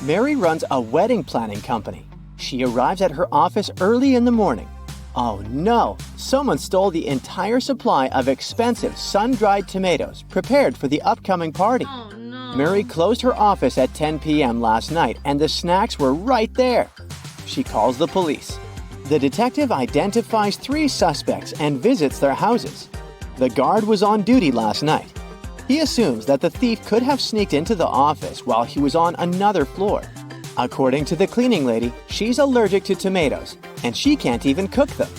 Mary runs a wedding planning company. She arrives at her office early in the morning. Oh no! Someone stole the entire supply of expensive sun-dried tomatoes prepared for the upcoming party. Oh no. Mary closed her office at 10 p.m. last night and the snacks were right there. She calls the police. The detective identifies 3 suspects and visits their houses. The guard was on duty last night. He assumes that the thief could have sneaked into the office while he was on another floor. According to the cleaning lady, she's allergic to tomatoes, and she can't even cook them.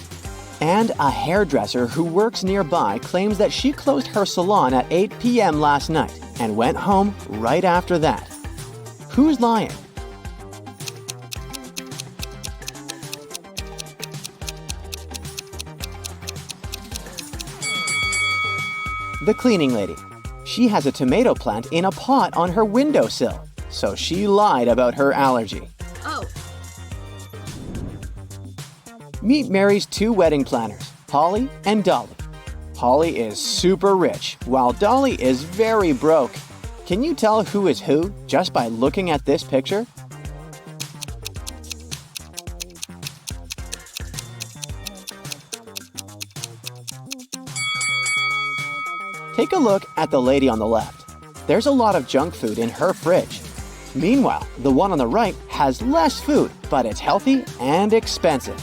And a hairdresser who works nearby claims that she closed her salon at 8 p.m. last night and went home right after that. Who's lying? The cleaning lady. She has a tomato plant in a pot on her windowsill, so she lied about her allergy. Oh. Meet Mary's 2 wedding planners, Holly and Dolly. Holly is super rich, while Dolly is very broke. Can you tell who is who just by looking at this picture? Take a look at the lady on the left. There's a lot of junk food in her fridge. Meanwhile, the one on the right has less food, but it's healthy and expensive.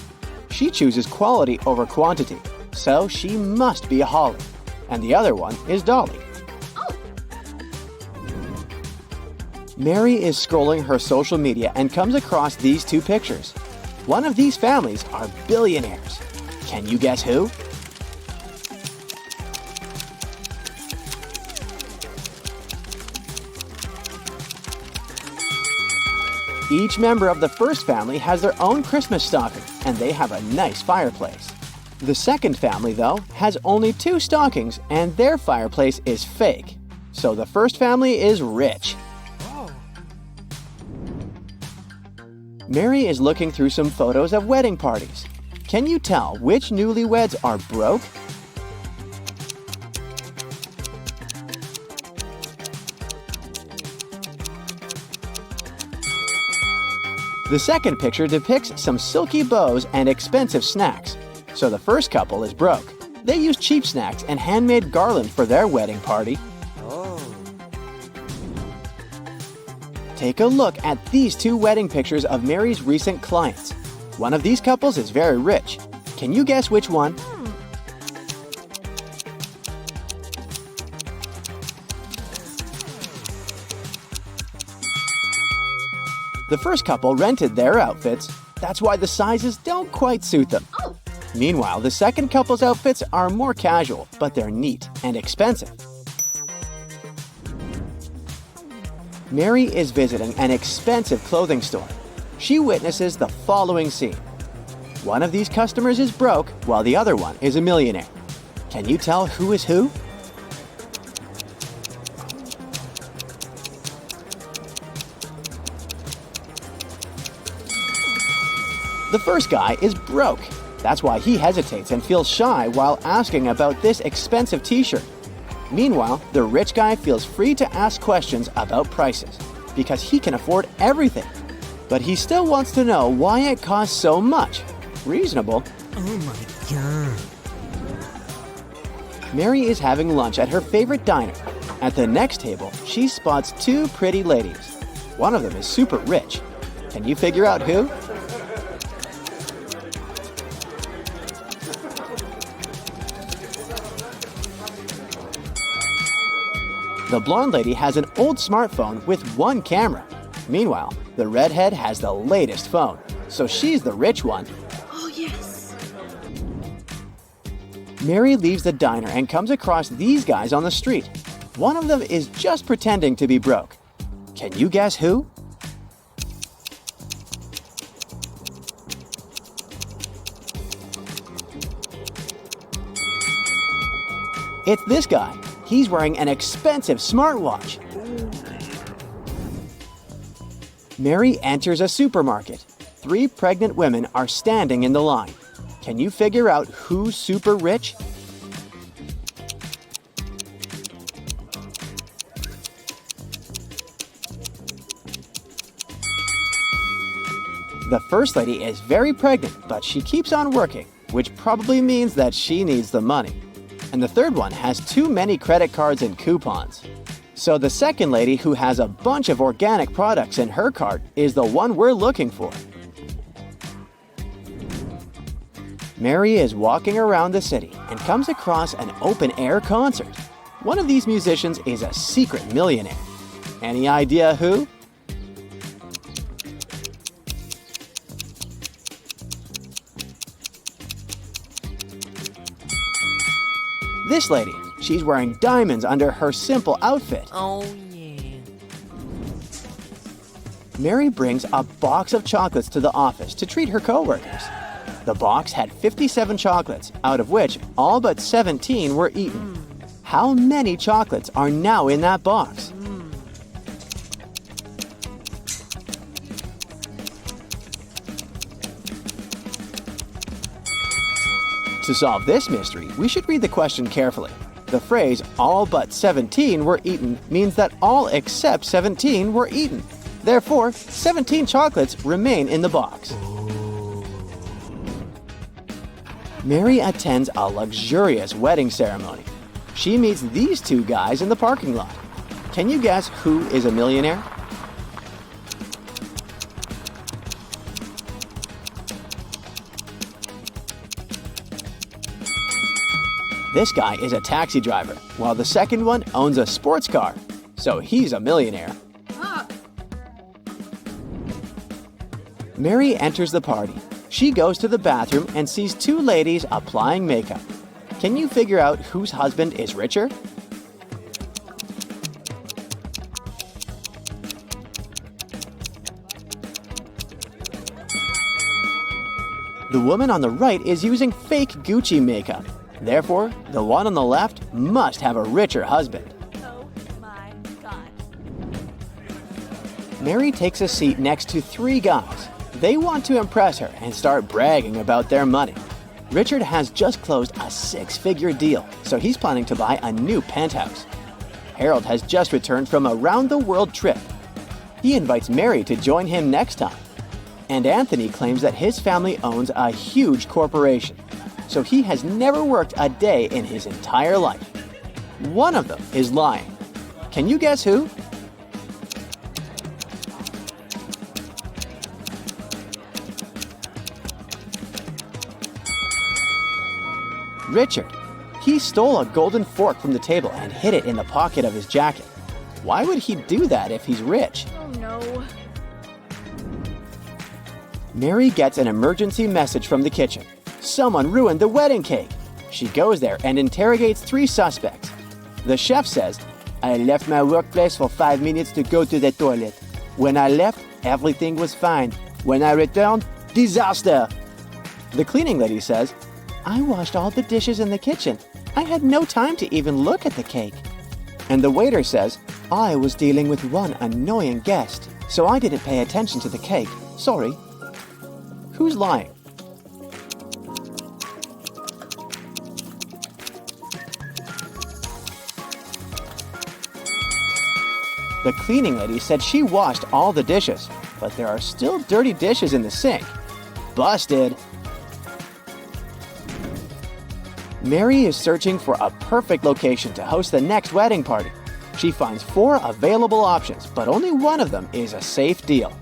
She chooses quality over quantity, so she must be a Holly. And the other one is Dolly. Oh. Mary is scrolling her social media and comes across these 2 pictures. One of these families are billionaires. Can you guess who? Each member of the first family has their own Christmas stocking, and they have a nice fireplace. The second family, though, has only 2 stockings, and their fireplace is fake. So the first family is rich. Oh. Mary is looking through some photos of wedding parties. Can you tell which newlyweds are broke? The second picture depicts some silky bows and expensive snacks. So the first couple is broke. They use cheap snacks and handmade garland for their wedding party. Oh. Take a look at these 2 wedding pictures of Mary's recent clients. One of these couples is very rich. Can you guess which one? The first couple rented their outfits. That's why the sizes don't quite suit them. Oh. Meanwhile, the second couple's outfits are more casual, but they're neat and expensive. Mary is visiting an expensive clothing store. She witnesses the following scene. One of these customers is broke, while the other one is a millionaire. Can you tell who is who? The first guy is broke. That's why he hesitates and feels shy while asking about this expensive t-shirt. Meanwhile, the rich guy feels free to ask questions about prices because he can afford everything. But he still wants to know why it costs so much. Reasonable. Oh my god. Mary is having lunch at her favorite diner. At the next table, she spots 2 pretty ladies. One of them is super rich. Can you figure out who? The blonde lady has an old smartphone with 1 camera. Meanwhile, the redhead has the latest phone, so she's the rich one. Oh, yes. Mary leaves the diner and comes across these guys on the street. One of them is just pretending to be broke. Can you guess who? It's this guy. He's wearing an expensive smartwatch. Mary enters a supermarket. 3 pregnant women are standing in the line. Can you figure out who's super rich? The first lady is very pregnant, but she keeps on working, which probably means that she needs the money. And the third one has too many credit cards and coupons. So the second lady, who has a bunch of organic products in her cart, is the one we're looking for. Mary is walking around the city and comes across an open-air concert. One of these musicians is a secret millionaire. Any idea who? This lady. She's wearing diamonds under her simple outfit. Oh, yeah. Mary brings a box of chocolates to the office to treat her coworkers. The box had 57 chocolates, out of which all but 17 were eaten. How many chocolates are now in that box? To solve this mystery, we should read the question carefully. The phrase, all but 17 were eaten, means that all except 17 were eaten. Therefore, 17 chocolates remain in the box. Mary attends a luxurious wedding ceremony. She meets these two guys in the parking lot. Can you guess who is a millionaire? This guy is a taxi driver, while the second one owns a sports car. So he's a millionaire. Ah. Mary enters the party. She goes to the bathroom and sees two ladies applying makeup. Can you figure out whose husband is richer? The woman on the right is using fake Gucci makeup. Therefore, the one on the left must have a richer husband. Oh my God. Mary takes a seat next to three guys. They want to impress her and start bragging about their money. Richard has just closed a six-figure deal, so he's planning to buy a new penthouse. Harold has just returned from a round-the-world trip. He invites Mary to join him next time. And Anthony claims that his family owns a huge corporation, so he has never worked a day in his entire life. One of them is lying. Can you guess who? Richard. He stole a golden fork from the table and hid it in the pocket of his jacket. Why would he do that if he's rich? Oh no. Mary gets an emergency message from the kitchen. Someone ruined the wedding cake. She goes there and interrogates three suspects. The chef says, I left my workplace for 5 minutes to go to the toilet. When I left, everything was fine. When I returned, disaster. The cleaning lady says, I washed all the dishes in the kitchen. I had no time to even look at the cake. And the waiter says, I was dealing with one annoying guest, so I didn't pay attention to the cake. Sorry. Who's lying? The cleaning lady said she washed all the dishes, but there are still dirty dishes in the sink. Busted! Mary is searching for a perfect location to host the next wedding party. She finds 4 available options, but only one of them is a safe deal.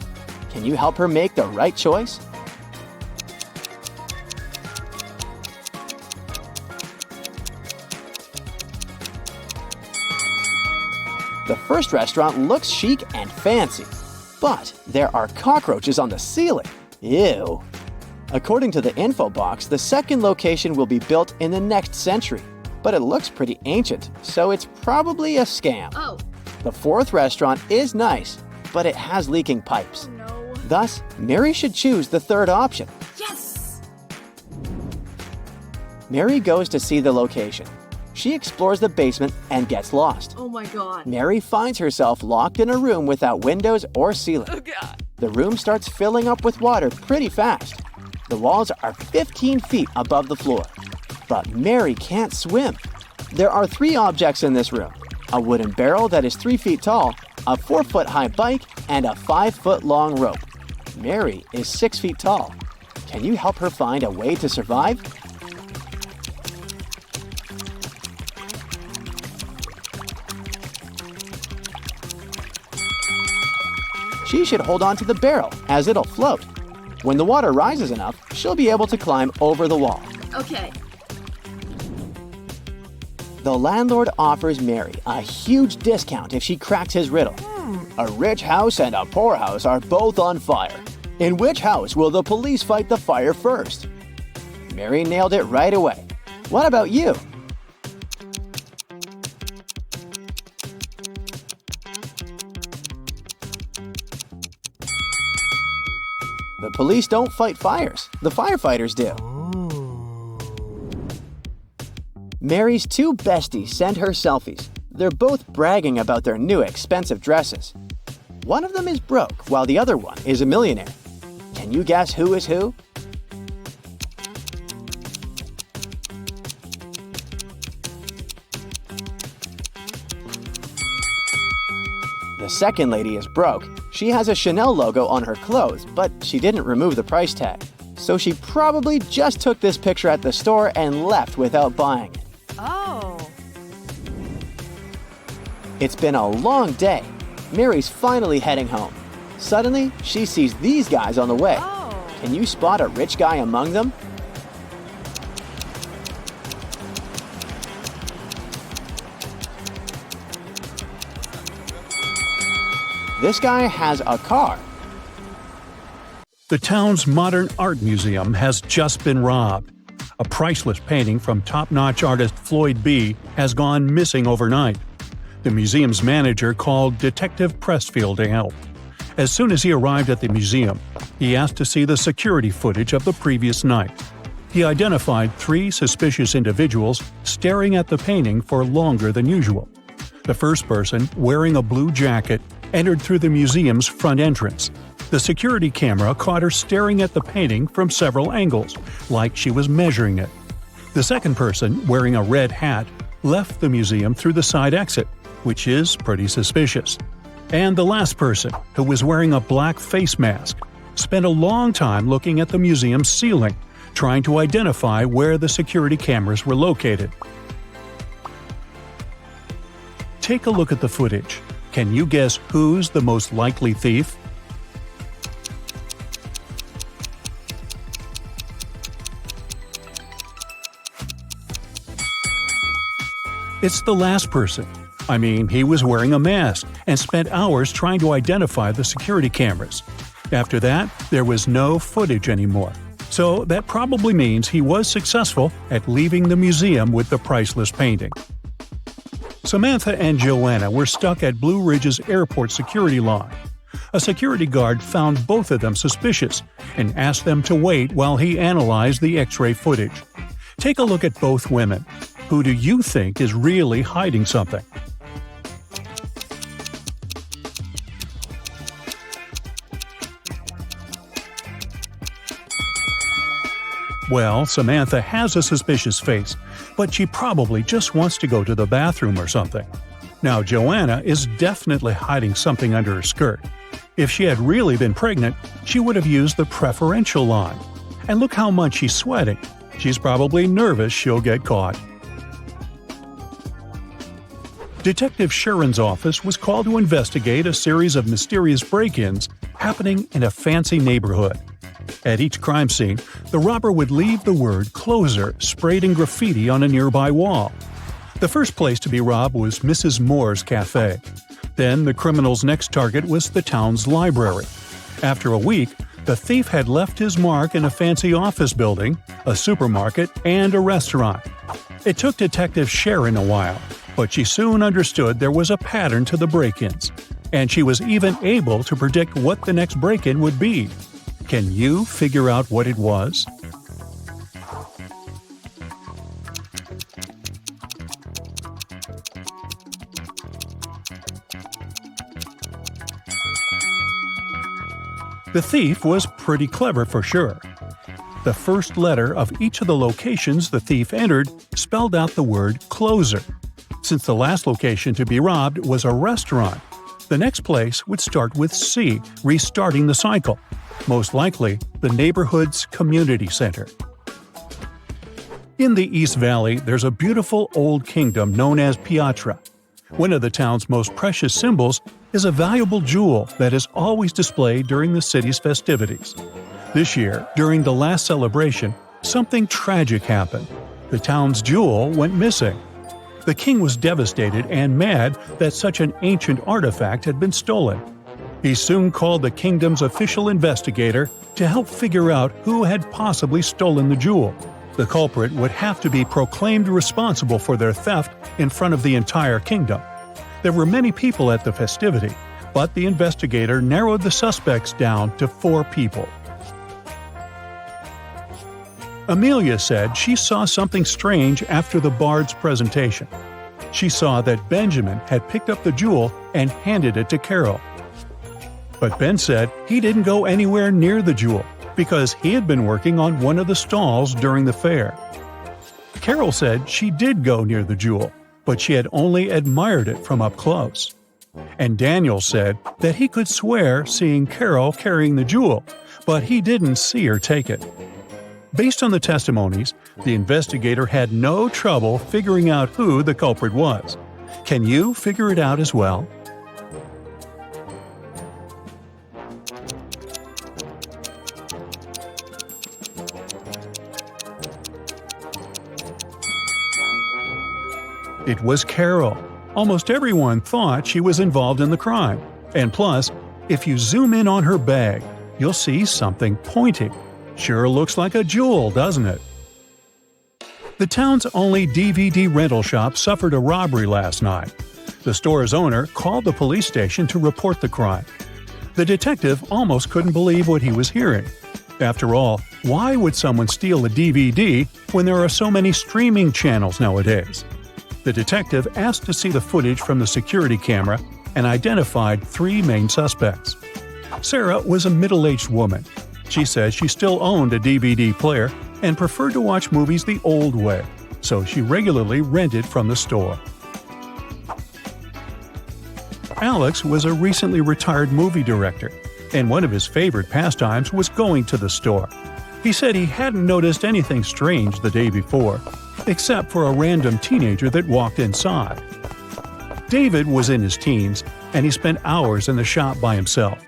Can you help her make the right choice? The first restaurant looks chic and fancy, but there are cockroaches on the ceiling. Ew. According to the info box, the second location will be built in the next century, but it looks pretty ancient, so it's probably a scam. Oh. The fourth restaurant is nice, but it has leaking pipes. No. Thus, Mary should choose the third option. Yes. Mary goes to see the location. She explores the basement and gets lost. Oh my God. Mary finds herself locked in a room without windows or ceiling. Oh God. The room starts filling up with water pretty fast. The walls are 15 feet above the floor. But Mary can't swim. There are 3 objects in this room. A wooden barrel that is 3 feet tall, a 4-foot high bike, and a 5-foot long rope. Mary is 6 feet tall. Can you help her find a way to survive? She should hold on to the barrel, as it'll float. When the water rises enough, she'll be able to climb over the wall. Okay. The landlord offers Mary a huge discount if she cracks his riddle. A rich house and a poor house are both on fire. In which house will the police fight the fire first? Mary nailed it right away. What about you? The police don't fight fires. The firefighters do. Mary's two besties send her selfies. They're both bragging about their new expensive dresses. One of them is broke, while the other one is a millionaire. Can you guess who is who? The second lady is broke. She has a Chanel logo on her clothes, but she didn't remove the price tag. So she probably just took this picture at the store and left without buying it. Oh. It's been a long day. Mary's finally heading home. Suddenly, she sees these guys on the way. Oh. Can you spot a rich guy among them? This guy has a car. The town's modern art museum has just been robbed. A priceless painting from top-notch artist Floyd B. has gone missing overnight. The museum's manager called Detective Pressfield to help. As soon as he arrived at the museum, he asked to see the security footage of the previous night. He identified 3 suspicious individuals staring at the painting for longer than usual. The first person, wearing a blue jacket, entered through the museum's front entrance. The security camera caught her staring at the painting from several angles, like she was measuring it. The second person, wearing a red hat, left the museum through the side exit, which is pretty suspicious. And the last person, who was wearing a black face mask, spent a long time looking at the museum's ceiling, trying to identify where the security cameras were located. Take a look at the footage. Can you guess who's the most likely thief? It's the last person. I mean, he was wearing a mask and spent hours trying to identify the security cameras. After that, there was no footage anymore. So that probably means he was successful at leaving the museum with the priceless painting. Samantha and Joanna were stuck at Blue Ridge's airport security line. A security guard found both of them suspicious and asked them to wait while he analyzed the X-ray footage. Take a look at both women. Who do you think is really hiding something? Well, Samantha has a suspicious face, but she probably just wants to go to the bathroom or something. Now, Joanna is definitely hiding something under her skirt. If she had really been pregnant, she would have used the preferential line. And look how much she's sweating. She's probably nervous she'll get caught. Detective Sharon's office was called to investigate a series of mysterious break-ins happening in a fancy neighborhood. At each crime scene, the robber would leave the word "closer" sprayed in graffiti on a nearby wall. The first place to be robbed was Mrs. Moore's cafe. Then the criminal's next target was the town's library. After a week, the thief had left his mark in a fancy office building, a supermarket, and a restaurant. It took Detective Sharon a while, but she soon understood there was a pattern to the break-ins, and she was even able to predict what the next break-in would be. Can you figure out what it was? The thief was pretty clever for sure. The first letter of each of the locations the thief entered spelled out the word "closer." Since the last location to be robbed was a restaurant, the next place would start with C, restarting the cycle. most likely the neighborhood's community center. In the East Valley, there's a beautiful old kingdom known as Piatra. One of the town's most precious symbols is a valuable jewel that is always displayed during the city's festivities. This year, during the last celebration, something tragic happened. The town's jewel went missing. The king was devastated and mad that such an ancient artifact had been stolen. He soon called the kingdom's official investigator to help figure out who had possibly stolen the jewel. The culprit would have to be proclaimed responsible for their theft in front of the entire kingdom. There were many people at the festivity, but the investigator narrowed the suspects down to 4 people. Amelia said she saw something strange after the bard's presentation. She saw that Benjamin had picked up the jewel and handed it to Carol. But Ben said he didn't go anywhere near the jewel because he had been working on one of the stalls during the fair. Carol said she did go near the jewel, but she had only admired it from up close. And Daniel said that he could swear seeing Carol carrying the jewel, but he didn't see her take it. Based on the testimonies, the investigator had no trouble figuring out who the culprit was. Can you figure it out as well? It was Carol. Almost everyone thought she was involved in the crime. And plus, if you zoom in on her bag, you'll see something pointing. Sure looks like a jewel, doesn't it? The town's only DVD rental shop suffered a robbery last night. The store's owner called the police station to report the crime. The detective almost couldn't believe what he was hearing. After all, why would someone steal a DVD when there are so many streaming channels nowadays? The detective asked to see the footage from the security camera and identified 3 main suspects. Sarah was a middle-aged woman. She said she still owned a DVD player and preferred to watch movies the old way, so she regularly rented from the store. Alex was a recently retired movie director, and one of his favorite pastimes was going to the store. He said he hadn't noticed anything strange the day before, except for a random teenager that walked inside. David was in his teens, and he spent hours in the shop by himself.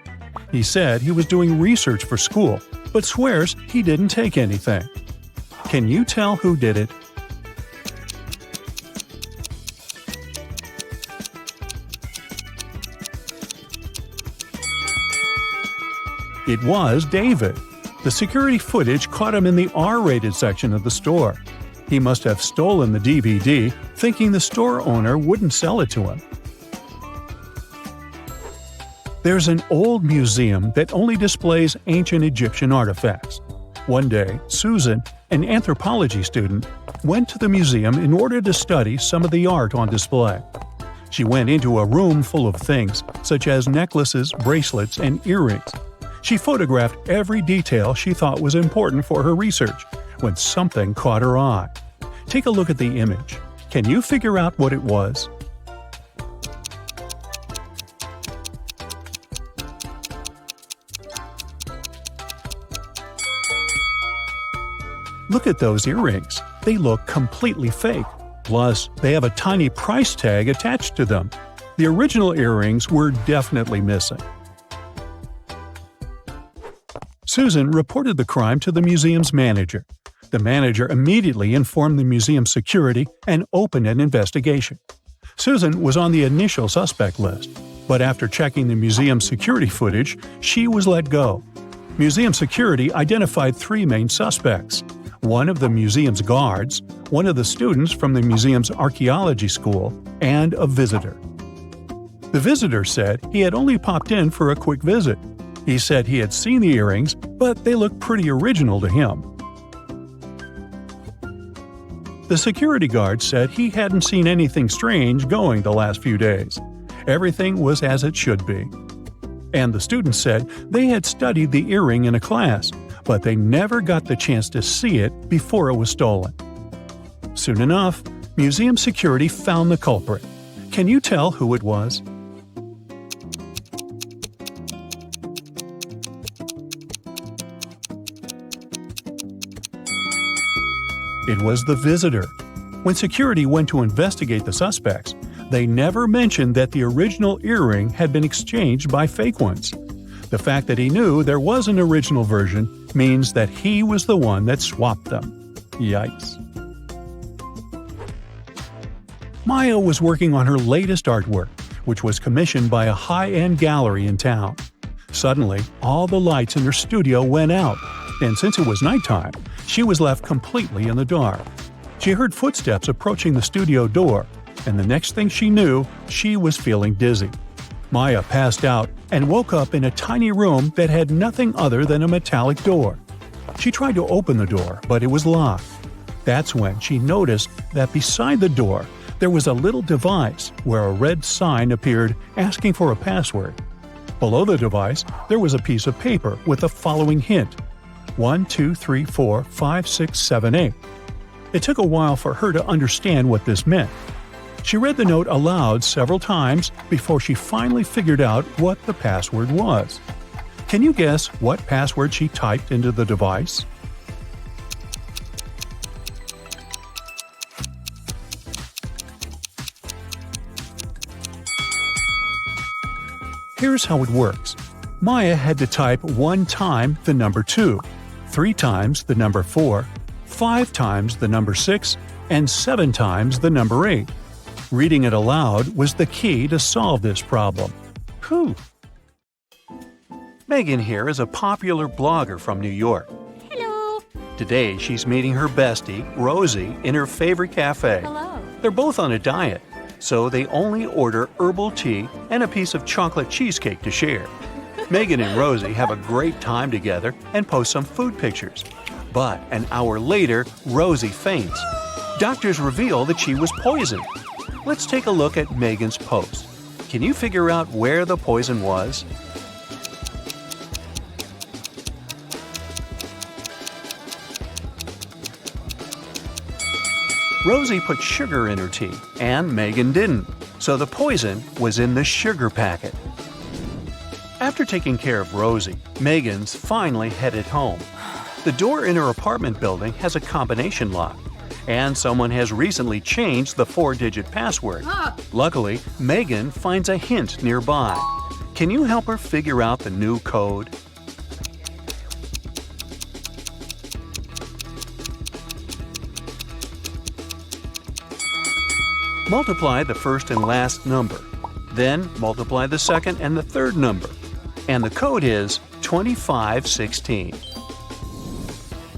He said he was doing research for school, but swears he didn't take anything. Can you tell who did it? It was David. The security footage caught him in the R-rated section of the store. He must have stolen the DVD, thinking the store owner wouldn't sell it to him. There's an old museum that only displays ancient Egyptian artifacts. One day, Susan, an anthropology student, went to the museum in order to study some of the art on display. She went into a room full of things, such as necklaces, bracelets, and earrings. She photographed every detail she thought was important for her research, when something caught her eye. Take a look at the image. Can you figure out what it was? Look at those earrings. They look completely fake. Plus, they have a tiny price tag attached to them. The original earrings were definitely missing. Susan reported the crime to the museum's manager. The manager immediately informed the museum security and opened an investigation. Susan was on the initial suspect list, but after checking the museum's security footage, she was let go. Museum security identified 3 main suspects: one of the museum's guards, one of the students from the museum's archaeology school, and a visitor. The visitor said he had only popped in for a quick visit. He said he had seen the earrings, but they looked pretty original to him. The security guard said he hadn't seen anything strange going the last few days. Everything was as it should be. And the students said they had studied the earring in a class, but they never got the chance to see it before it was stolen. Soon enough, museum security found the culprit. Can you tell who it was? It was the visitor. When security went to investigate the suspects, they never mentioned that the original earring had been exchanged by fake ones. The fact that he knew there was an original version means that he was the one that swapped them. Yikes. Maya was working on her latest artwork, which was commissioned by a high-end gallery in town. Suddenly, all the lights in her studio went out, and since it was nighttime, she was left completely in the dark. She heard footsteps approaching the studio door, and the next thing she knew, she was feeling dizzy. Maya passed out and woke up in a tiny room that had nothing other than a metallic door. She tried to open the door, but it was locked. That's when she noticed that beside the door, there was a little device where a red sign appeared asking for a password. Below the device, there was a piece of paper with the following hint: 1, 2, 3, 4, 5, 6, 7, 8. It took a while for her to understand what this meant. She read the note aloud several times before she finally figured out what the password was. Can you guess what password she typed into the device? Here's how it works. Maya had to type 1 time the number 2, 3 times the number 4, 5 times the number 6, and 7 times the number 8. Reading it aloud was the key to solve this problem. Whew! Megan here is a popular blogger from New York. Hello. Today she's meeting her bestie, Rosie, in her favorite cafe. Hello. They're both on a diet, so they only order herbal tea and a piece of chocolate cheesecake to share. Megan and Rosie have a great time together and post some food pictures. But an hour later, Rosie faints. Doctors reveal that she was poisoned. Let's take a look at Megan's post. Can you figure out where the poison was? Rosie put sugar in her tea, and Megan didn't, so the poison was in the sugar packet. After taking care of Rosie, Megan's finally headed home. The door in her apartment building has a combination lock, and someone has recently changed the 4-digit password. Luckily, Megan finds a hint nearby. Can you help her figure out the new code? Multiply the first and last number. Then multiply the second and the third number. And the code is 2516.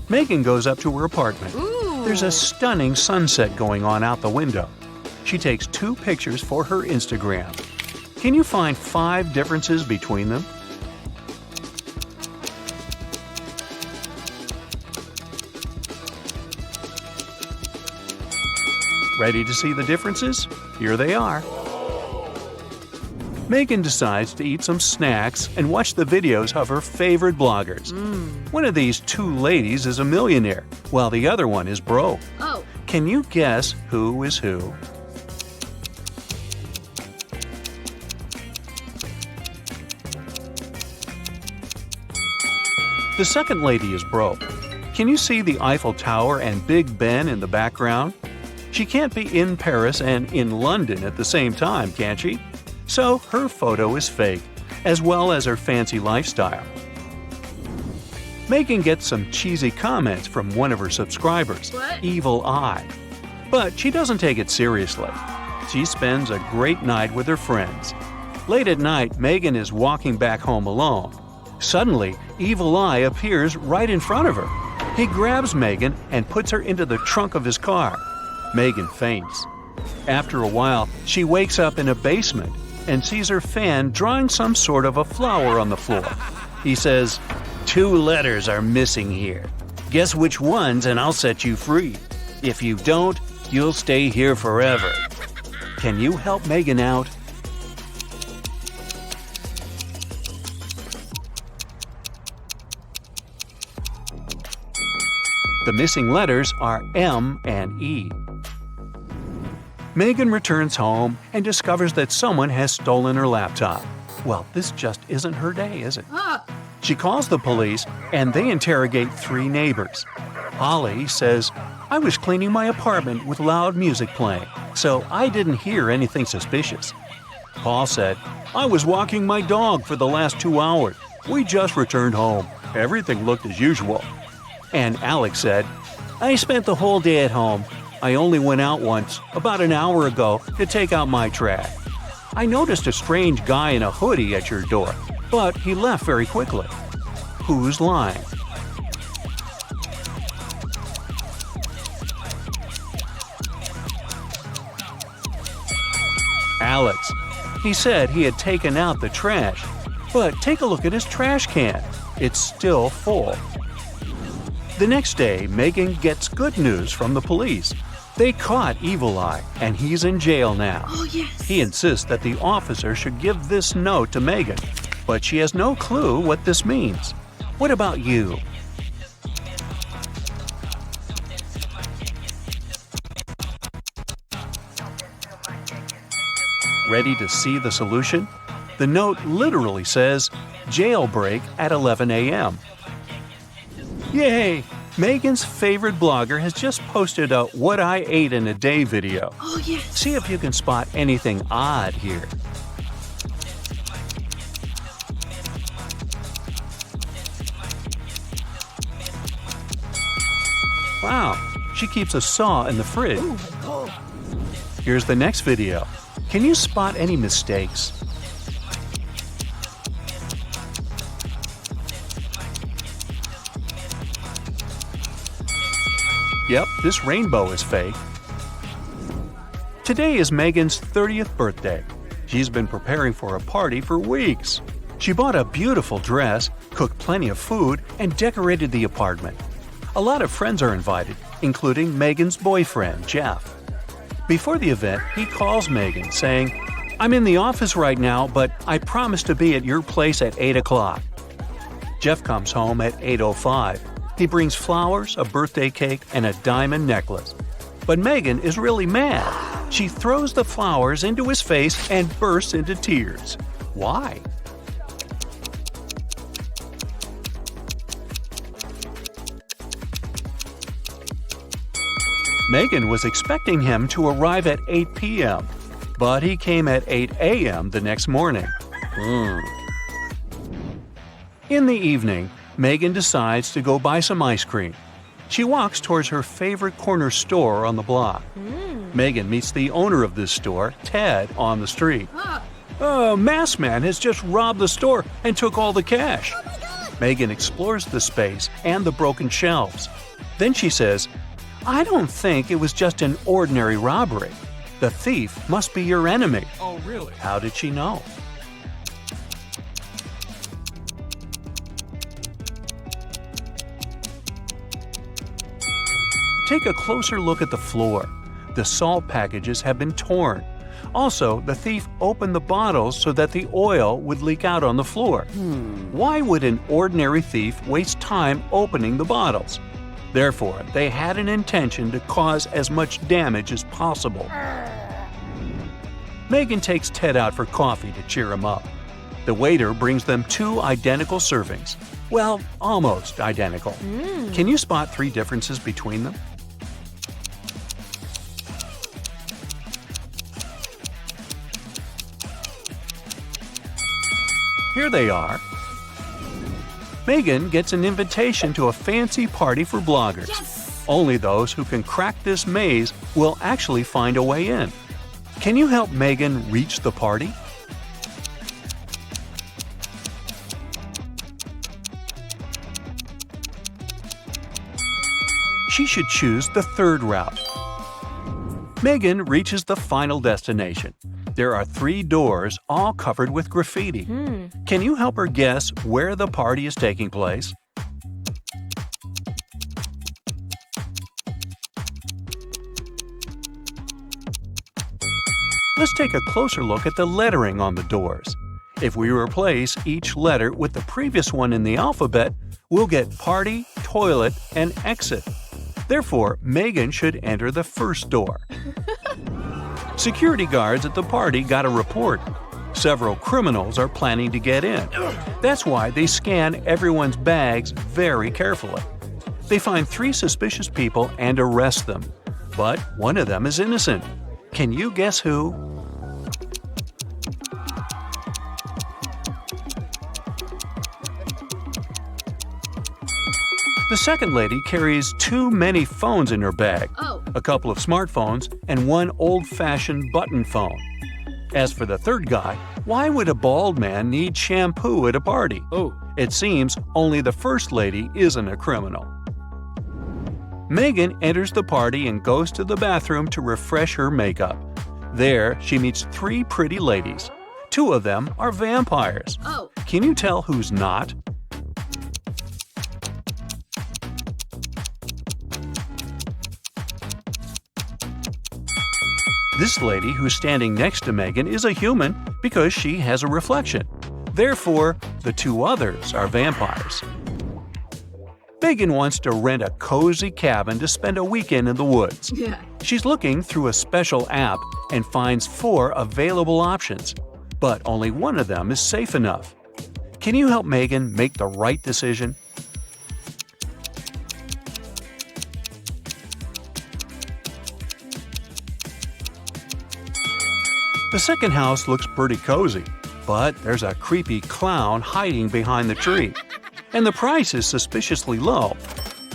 Megan goes up to her apartment. There's a stunning sunset going on out the window. She takes 2 pictures for her Instagram. Can you find 5 differences between them? Ready to see the differences? Here they are. Megan decides to eat some snacks and watch the videos of her favorite bloggers. One of these 2 ladies is a millionaire, while the other one is broke. Oh. Can you guess who is who? The second lady is broke. Can you see the Eiffel Tower and Big Ben in the background? She can't be in Paris and in London at the same time, can she? So her photo is fake, as well as her fancy lifestyle. Megan gets some cheesy comments from one of her subscribers, What? Evil Eye. But she doesn't take it seriously. She spends a great night with her friends. Late at night, Megan is walking back home alone. Suddenly, Evil Eye appears right in front of her. He grabs Megan and puts her into the trunk of his car. Megan faints. After a while, she wakes up in a basement and sees her fan drawing some sort of a flower on the floor. He says, 2 letters are missing here. Guess which ones and I'll set you free. If you don't, you'll stay here forever. Can you help Megan out? The missing letters are M and E. Megan returns home and discovers that someone has stolen her laptop. Well, this just isn't her day, is it? She calls the police and they interrogate 3 neighbors. Holly says, I was cleaning my apartment with loud music playing, so I didn't hear anything suspicious. Paul said, I was walking my dog for the last 2 hours. We just returned home. Everything looked as usual. And Alex said, I spent the whole day at home. I only went out once, about an hour ago, to take out my trash. I noticed a strange guy in a hoodie at your door, but he left very quickly. Who's lying? Alex. He said he had taken out the trash, but take a look at his trash can. It's still full. The next day, Megan gets good news from the police. They caught Evil Eye, and he's in jail now. Oh, yes. He insists that the officer should give this note to Megan, but she has no clue what this means. What about you? Ready to see the solution? The note literally says, jailbreak at 11 a.m. Yay! Megan's favorite blogger has just posted a What I Ate in a Day video. Oh, yes. See if you can spot anything odd here. Wow, she keeps a saw in the fridge. Here's the next video. Can you spot any mistakes? Yep, this rainbow is fake. Today is Megan's 30th birthday. She's been preparing for a party for weeks. She bought a beautiful dress, cooked plenty of food, and decorated the apartment. A lot of friends are invited, including Megan's boyfriend, Jeff. Before the event, he calls Megan saying, I'm in the office right now, but I promise to be at your place at 8 o'clock. Jeff comes home at 8:05. He brings flowers, a birthday cake, and a diamond necklace. But Megan is really mad. She throws the flowers into his face and bursts into tears. Why? Megan was expecting him to arrive at 8 p.m., but he came at 8 a.m. the next morning. In the evening, Megan decides to go buy some ice cream. She walks towards her favorite corner store on the block. Megan meets the owner of this store, Ted, on the street. A masked man has just robbed the store and took all the cash. Megan explores the space and the broken shelves. Then she says, I don't think it was just an ordinary robbery. The thief must be your enemy. Oh, really? How did she know? Take a closer look at the floor. The salt packages have been torn. Also, the thief opened the bottles so that the oil would leak out on the floor. Why would an ordinary thief waste time opening the bottles? Therefore, they had an intention to cause as much damage as possible. Megan takes Ted out for coffee to cheer him up. The waiter brings them 2 identical servings. Well, almost identical. Can you spot 3 differences between them? Here they are. Megan gets an invitation to a fancy party for bloggers. Yes! Only those who can crack this maze will actually find a way in. Can you help Megan reach the party? She should choose the 3rd route. Megan reaches the final destination. There are 3 doors, all covered with graffiti. Can you help her guess where the party is taking place? Let's take a closer look at the lettering on the doors. If we replace each letter with the previous one in the alphabet, we'll get party, toilet, and exit. Therefore, Megan should enter the 1st door. Security guards at the party got a report. Several criminals are planning to get in. That's why they scan everyone's bags very carefully. They find 3 suspicious people and arrest them. But one of them is innocent. Can you guess who? The second lady carries too many phones in her bag. Oh. A couple of smartphones and one old-fashioned button phone. As for the third guy, why would a bald man need shampoo at a party? Oh. It seems only the first lady isn't a criminal. Megan enters the party and goes to the bathroom to refresh her makeup. There, she meets 3 pretty ladies. 2 of them are vampires. Oh. Can you tell who's not? This lady who's standing next to Megan is a human because she has a reflection. Therefore, the 2 others are vampires. Megan wants to rent a cozy cabin to spend a weekend in the woods. Yeah. She's looking through a special app and finds 4 available options, but only one of them is safe enough. Can you help Megan make the right decision? The second house looks pretty cozy, but there's a creepy clown hiding behind the tree. And the price is suspiciously low.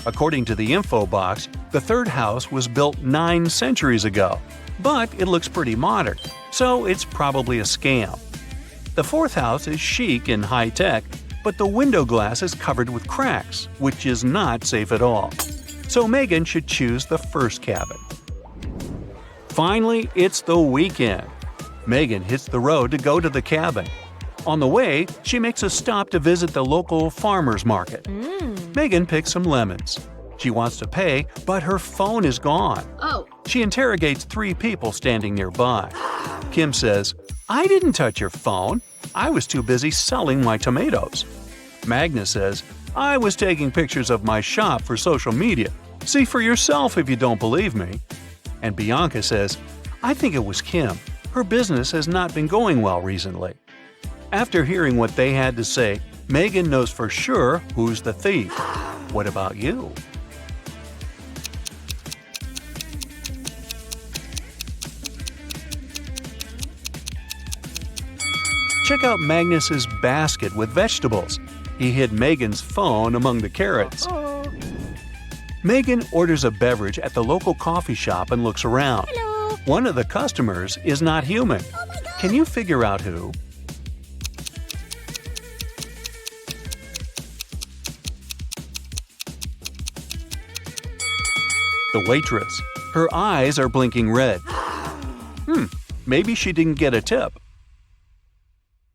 According to the info box, the third house was built 9 centuries ago, but it looks pretty modern, so it's probably a scam. The fourth house is chic and high-tech, but the window glass is covered with cracks, which is not safe at all. So Megan should choose the first cabin. Finally, it's the weekend. Megan hits the road to go to the cabin. On the way, she makes a stop to visit the local farmer's market. Megan picks some lemons. She wants to pay, but her phone is gone. Oh. She interrogates 3 people standing nearby. Kim says, "I didn't touch your phone. I was too busy selling my tomatoes." Magna says, "I was taking pictures of my shop for social media. See for yourself if you don't believe me." And Bianca says, "I think it was Kim. Her business has not been going well recently." After hearing what they had to say, Megan knows for sure who's the thief. What about you? Check out Magnus's basket with vegetables. He hid Megan's phone among the carrots. Megan orders a beverage at the local coffee shop and looks around. Hello. One of the customers is not human. Can you figure out who? The waitress. Her eyes are blinking red. Maybe she didn't get a tip.